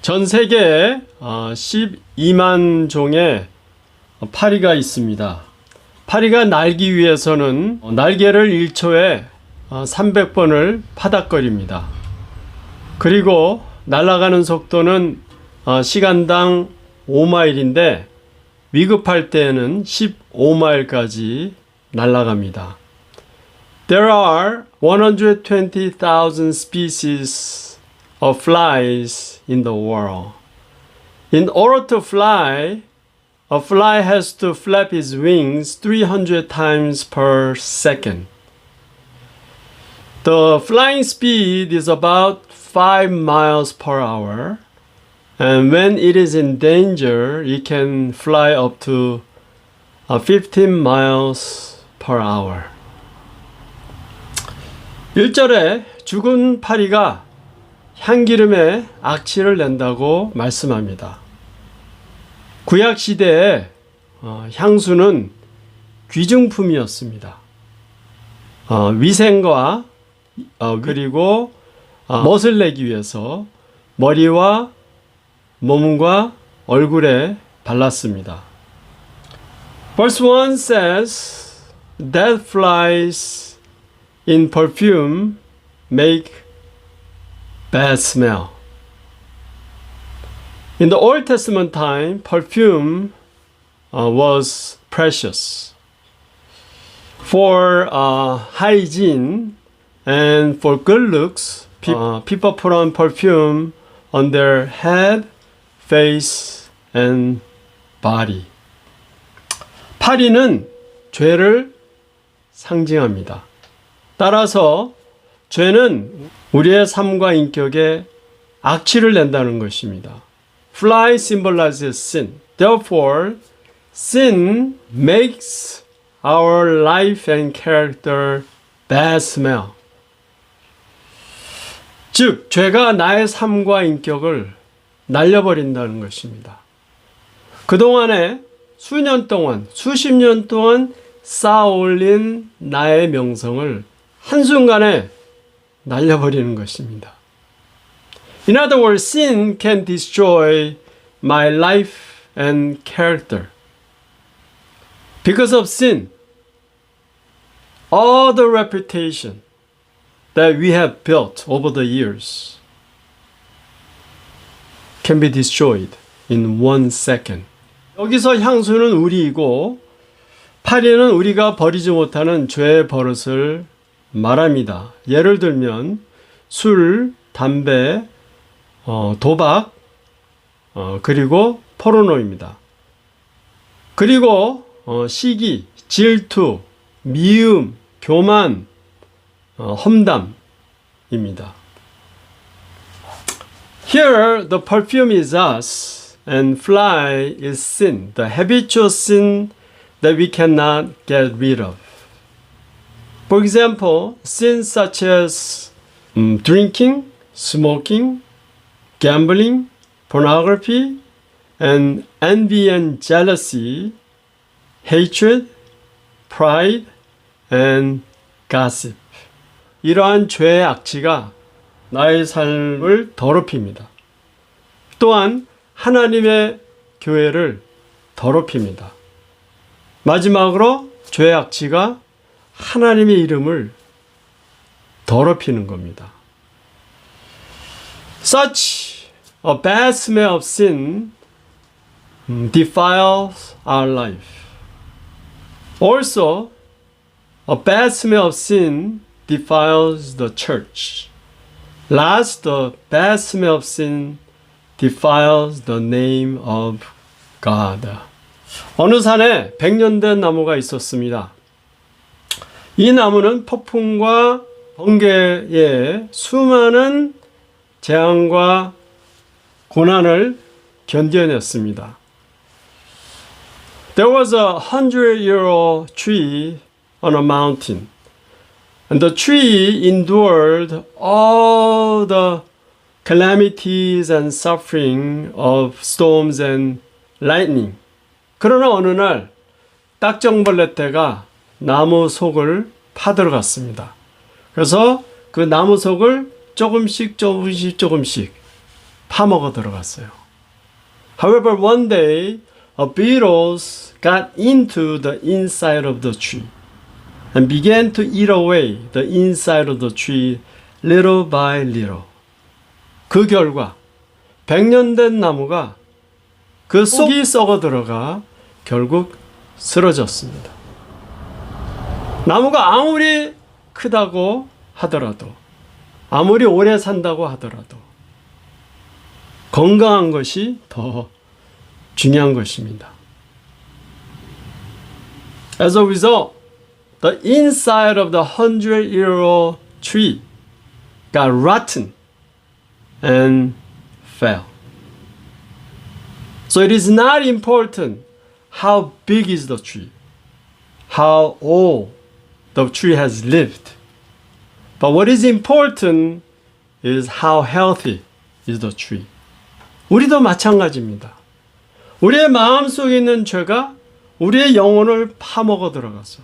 전 세계에 12만 종의 파리가 있습니다. 파리가 날기 위해서는 날개를 1초에 300번을 파닥거립니다. 그리고 날아가는 속도는 시간당 5마일인데 위급할 때에는 15마일까지 날아갑니다. There are 120,000 species of flies in the world. In order to fly, a fly has to flap its wings 300 times per second. The flying speed is about 5 miles per hour, and when it is in danger, it can fly up to 15 miles per hour. 1절에 죽은 파리가 향기름에 악취를 낸다고 말씀합니다. 구약시대에 향수는 귀중품이었습니다. 위생과 그리고 멋을 내기 위해서 머리와 몸과 얼굴에 발랐습니다. Verse 1 says, Dead flies in perfume make bad smell. In the Old Testament time, perfume was precious. For hygiene and for good looks, people put on perfume on their head, face, and body. 파리는 죄를 상징합니다. 따라서 죄는 우리의 삶과 인격에 악취를 낸다는 것입니다. Fly symbolizes sin. Therefore, sin makes our life and character bad smell. 즉, 죄가 나의 삶과 인격을 날려버린다는 것입니다. 그동안에 수년 동안, 수십 년 동안 쌓아올린 나의 명성을 한순간에 날려버리는 것입니다. In other words, sin can destroy my life and character. Because of sin, all the reputation that we have built over the years can be destroyed in 1 second. 여기서 향수는 우리이고 파리는 우리가 버리지 못하는 죄의 버릇을 말합니다. 예를 들면 술, 담배, 도박, 그리고 포르노입니다. 그리고 시기, 질투, 미움, 교만, 험담입니다. Here the perfume is us and fly is sin, the habitual sin that we cannot get rid of. For example, sins such as drinking, smoking, gambling, pornography, and envy and jealousy, hatred, pride, and gossip. 이러한 죄의 악취가 나의 삶을 더럽힙니다. 또한 하나님의 교회를 더럽힙니다. 마지막으로 죄의 악취가 하나님의 이름을 더럽히는 겁니다. Such a bad smell of sin defiles our life. Also, a bad smell of sin defiles the church. Last, the bad smell of sin defiles the name of God. 어느 산에 100년 된 나무가 있었습니다. 이 나무는 폭풍과 번개에 수많은 재앙과 고난을 견뎌냈습니다. There was a 100-year-old tree on a mountain, and the tree endured all the calamities and suffering of storms and lightning. 그러나 어느 날 딱정벌레 떼가 나무 속을 파들어갔습니다. 그래서 그 나무 속을 조금씩 파먹어 들어갔어요. However, one day, a beetles got into the inside of the tree and began to eat away the inside of the tree little by little. 그 결과 100년 된 나무가 그 속이 썩어 들어가 결국 쓰러졌습니다. 나무가 아무리 크다고 하더라도, 아무리 오래 산다고 하더라도 건강한 것이 더 중요한 것입니다. As a result, the inside of the 100-year-old tree got rotten and fell. So it is not important how big is the tree, how old the tree has lived. But what is important is how healthy is the tree. 우리도 마찬가지입니다. 우리의 마음속에 있는 죄가 우리의 영혼을 파먹어 들어가서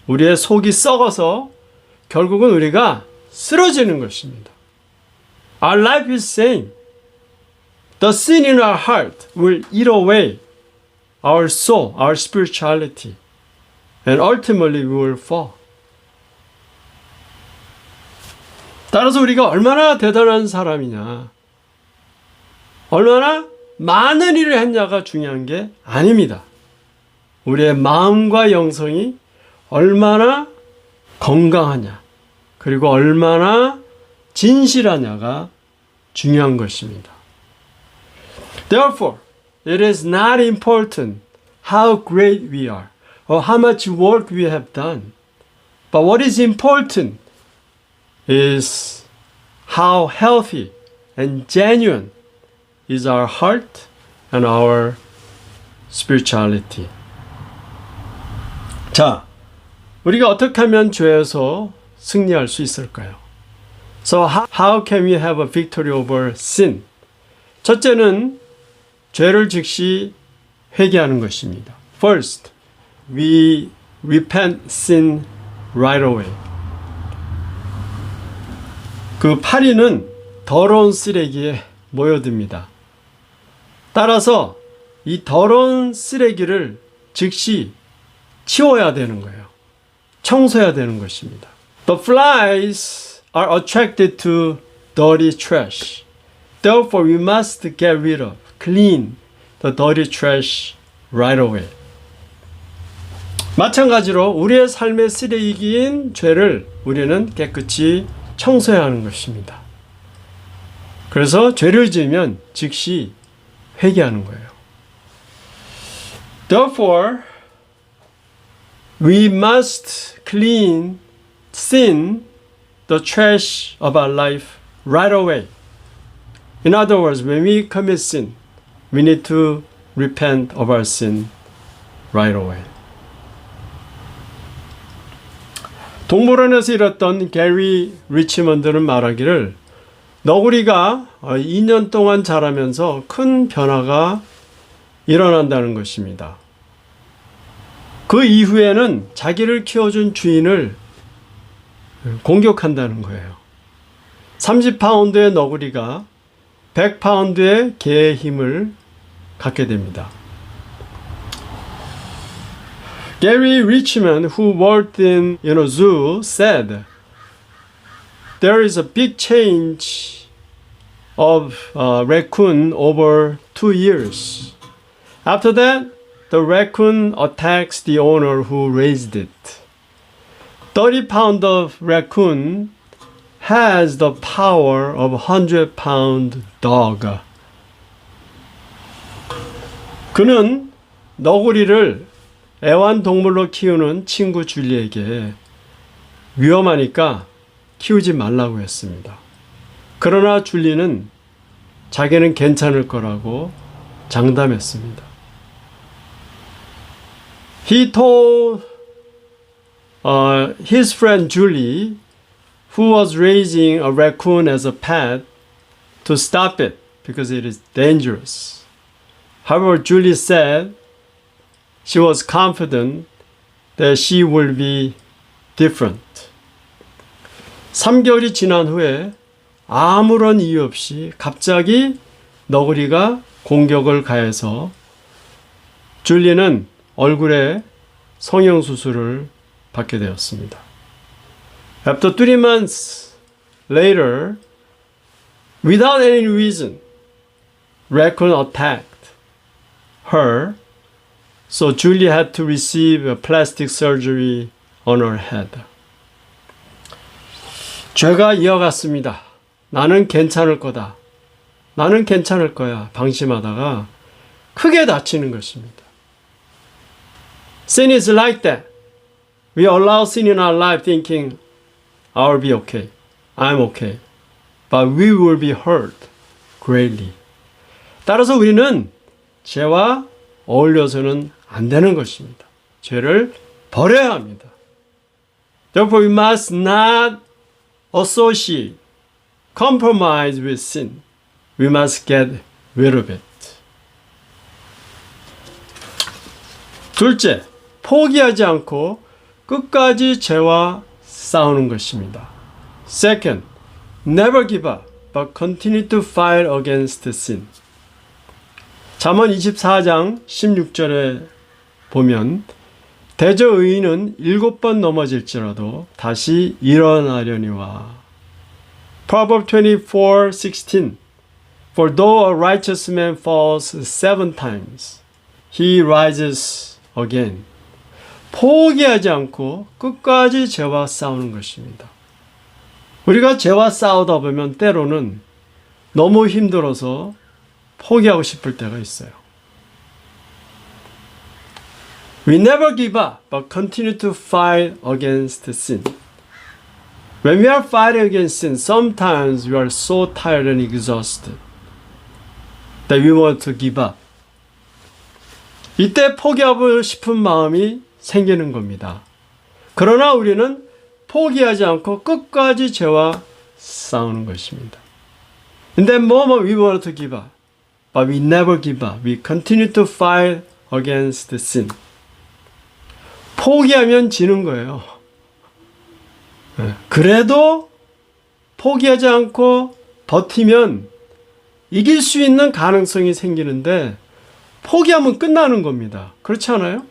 우리의 속이 썩어서 결국은 우리가 쓰러지는 것입니다. Our life is saying the sin in our heart will eat away our soul, our spirituality, and ultimately we will fall. 따라서 우리가 얼마나 대단한 사람이냐, 얼마나 많은 일을 했냐가 중요한 게 아닙니다. 우리의 마음과 영성이 얼마나 건강하냐, 그리고 얼마나 진실하냐가 중요한 것입니다. Therefore, it is not important how great we are or how much work we have done. But what is important is how healthy and genuine is our heart and our spirituality. 자, 우리가 어떻게 하면 죄에서 승리할 수 있을까요? So how can we have a victory over sin? 첫째는 죄를 즉시 회개하는 것입니다. First, we repent sin right away. 그 파리는 더러운 쓰레기에 모여듭니다. 따라서 이 더러운 쓰레기를 즉시 치워야 되는 거예요. 청소해야 되는 것입니다. The flies are attracted to dirty trash. Therefore, we must get rid of, clean the dirty trash right away. 마찬가지로 우리의 삶의 쓰레기인 죄를 우리는 깨끗이 청소해야 하는 것입니다. 그래서 죄를 지으면 즉시 회개하는 거예요. Therefore, we must clean sin, the trash of our life right away. In other words, when we commit sin, we need to repent of our sin right away. 동물원에서 일했던 게리 리치먼드는 말하기를 너구리가 2년 동안 자라면서 큰 변화가 일어난다는 것입니다. 그 이후에는 자기를 키워준 주인을 공격한다는 거예요. 30파운드의 너구리가 100파운드의 개의 힘을 갖게 됩니다. Gary Richmond, who worked in a zoo, said there is a big change of raccoon over 2 years. After that, the raccoon attacks the owner who raised it. 30 pound of raccoon has the power of a 100-pound dog. 그는 너구리를 애완동물로 키우는 친구 줄리에게 위험하니까 키우지 말라고 했습니다. 그러나 줄리는 자기는 괜찮을 거라고 장담했습니다. He told his friend Julie, who was raising a raccoon as a pet, to stop it because it is dangerous. However, Julie said she was confident that she will be different. 3개월이 지난 후에 아무런 이유 없이 갑자기 너구리가 공격을 가해서 줄리는 얼굴에 성형수술을 받게 되었습니다. After 3 months later, without any reason, raccoon attacked her, so Julie had to receive a plastic surgery on her head. 죄가 이어갔습니다. 나는 괜찮을 거다. 나는 괜찮을 거야. 방심하다가 크게 다치는 것입니다. Sin is like that. We allow sin in our life thinking, I'll be okay. I'm okay. But we will be hurt greatly. 따라서 우리는 죄와 어울려서는 안 되는 것입니다. 죄를 버려야 합니다. Therefore we must not associate, compromise with sin. We must get rid of it. 둘째, 포기하지 않고 끝까지 죄와 싸우는 것입니다. Second, never give up, but continue to fight against sin. 잠언 24장 16절에 보면 대저 의인은 7번 넘어질지라도 다시 일어나려니와. Proverbs 24:16 For though a righteous man falls 7 times, he rises again. 포기하지 않고 끝까지 죄와 싸우는 것입니다. 우리가 죄와 싸우다 보면 때로는 너무 힘들어서 포기하고 싶을 때가 있어요. We never give up, but continue to fight against sin. When we are fighting against sin, sometimes we are so tired and exhausted that we want to give up. 이때 포기하고 싶은 마음이 생기는 겁니다. 그러나 우리는 포기하지 않고 끝까지 죄와 싸우는 것입니다. In that moment we want to give up, but we never give up. We continue to fight against sin. 포기하면 지는 거예요. 그래도 포기하지 않고 버티면 이길 수 있는 가능성이 생기는데 포기하면 끝나는 겁니다. 그렇지 않아요?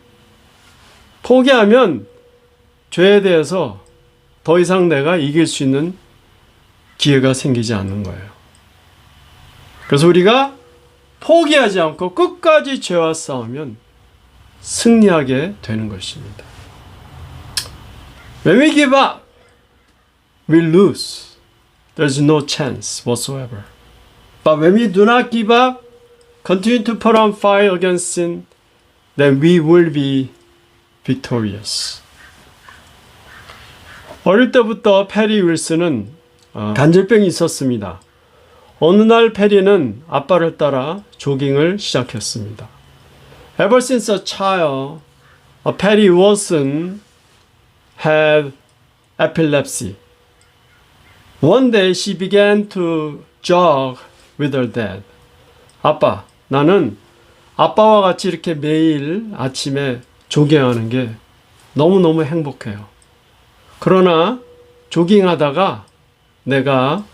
포기하면 죄에 대해서 더 이상 내가 이길 수 있는 기회가 생기지 않는 거예요. 그래서 우리가 포기하지 않고 끝까지 죄와 싸우면 승리하게 되는 것입니다. When we give up, we lose. There's no chance whatsoever. But when we do not give up, continue to put on fire against sin, then we will be victorious. 어릴 때부터 페리 윌슨은 간질병이 있었습니다. 어느 날 페리는 아빠를 따라 조깅을 시작했습니다. Ever since a child, Patty Wilson had epilepsy. One day she began to jog with her dad. 아빠, 나는 아빠와 같이 이렇게 매일 아침에 조깅하는 게 너무너무 행복해요. 그러나 조깅하다가 내가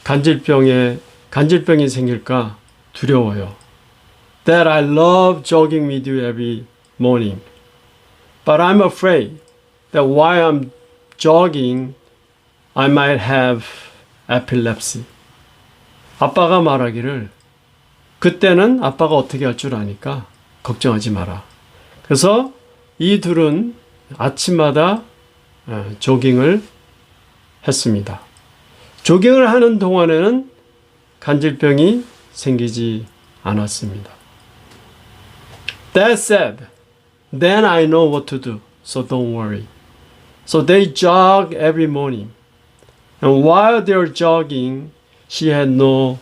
간질병이 생길까 두려워요. That I love jogging with you every morning. But I'm afraid that while I'm jogging, I might have epilepsy. 아빠가 말하기를 그때는 아빠가 어떻게 할 줄 아니까 걱정하지 마라. 그래서 이 둘은 아침마다 조깅을 했습니다. 조깅을 하는 동안에는 간질병이 생기지 않았습니다. That said, then I know what to do, so don't worry. So they jog every morning. And while they were jogging, she had no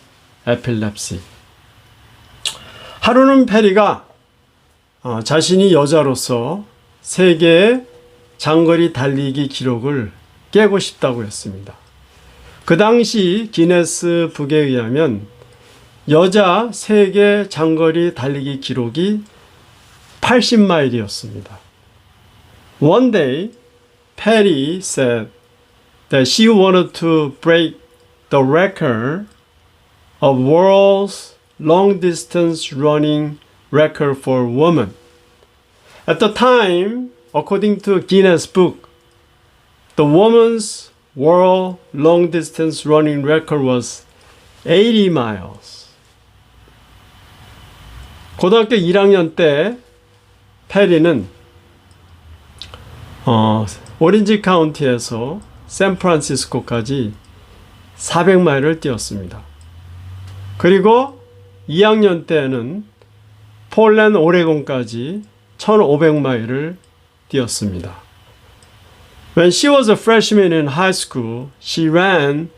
epilepsy. 하루는 페리가 자신이 여자로서 세계의 장거리 달리기 기록을 깨고 싶다고 했습니다. 그 당시 기네스 북에 의하면 여자 세계 장거리 달리기 기록이 80마일이었습니다. One day, Patty said that she wanted to break the record of world's long distance running record for women. At the time, according to Guinness Book, the woman's world long distance running record was 80 miles. 고등학교 1학년 때 페리는 오렌지 카운티에서 샌프란시스코까지 400마일을 뛰었습니다. 그리고 2학년 때는 폴랜드 오레곤까지 1500마일을 뛰었습니다. When she was a freshman in high school, she ran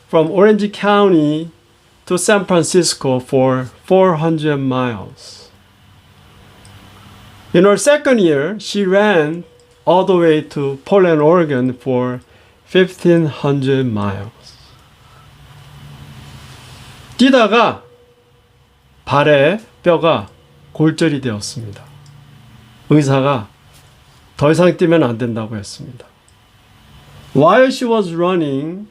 from Orange County to San Francisco for 400 miles. In her second year, she ran all the way to Portland, Oregon for 1,500 miles. 뛰다가 발에 뼈가 골절이 되었습니다. 의사가 더 이상 뛰면 안 된다고 했습니다. While she was running,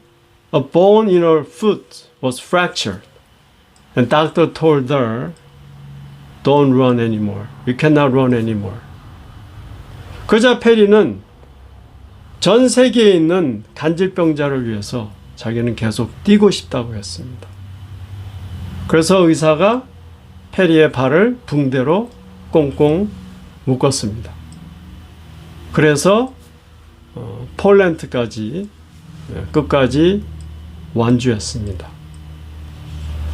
a bone in her foot was fractured, and doctor told her, "Don't run anymore. You cannot run anymore." 그러자 페리는 전 세계에 있는 간질병자를 위해서 자기는 계속 뛰고 싶다고 했습니다. 그래서 의사가 페리의 발을 붕대로 꽁꽁 묶었습니다. 그래서 폴란드까지 끝까지 완주했습니다.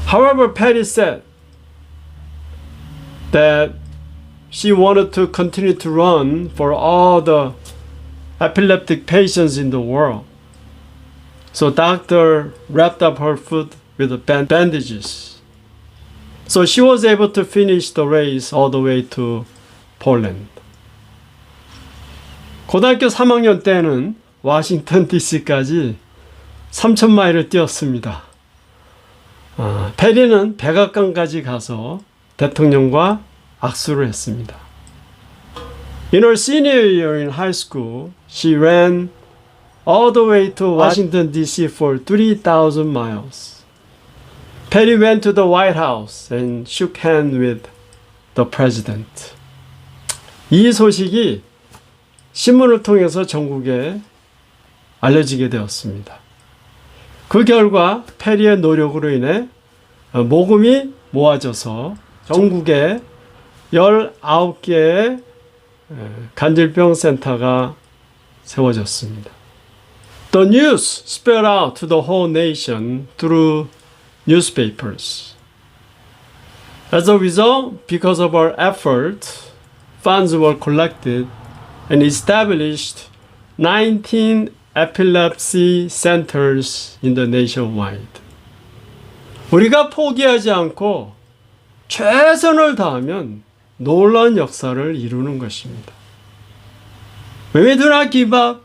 However, Patty said that she wanted to continue to run for all the epileptic patients in the world. So doctor wrapped up her foot with bandages. So she was able to finish the race all the way to Poland. 고등학교 3학년 때는 워싱턴 DC까지 3,000마일을 뛰었습니다. 페리는 백악관까지 가서 대통령과 악수를 했습니다. In her senior year in high school, she ran all the way to Washington, D.C. for 3,000 miles. Perry went to the White House and shook hands with the president. 이 소식이 신문을 통해서 전국에 알려지게 되었습니다. 그 결과 페리의 노력으로 인해 모금이 모아져서 전국에 19개의 간질병 센터가 세워졌습니다. The news spread out to the whole nation through newspapers. As a result, because of our effort, funds were collected and established 19 epilepsy centers in the nationwide. 우리가 포기하지 않고 최선을 다하면 놀라운 역사를 이루는 것입니다. When we do not give up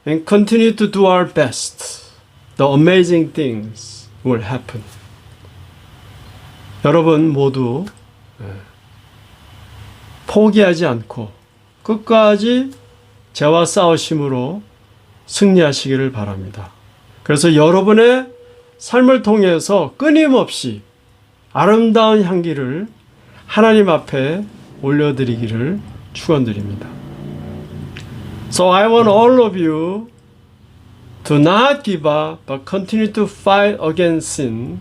and continue to do our best, the amazing things will happen. 여러분 모두 포기하지 않고 끝까지 죄와 싸우심으로 승리하시기를 바랍니다. 그래서 여러분의 삶을 통해서 끊임없이 아름다운 향기를 하나님 앞에 올려드리기를 축원드립니다. So I want all of you to not give up but continue to fight against sin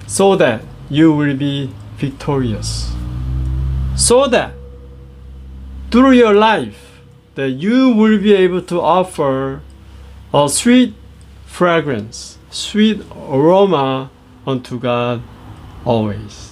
so that you will be victorious. So that through your life that you will be able to offer a sweet fragrance, sweet aroma unto God always.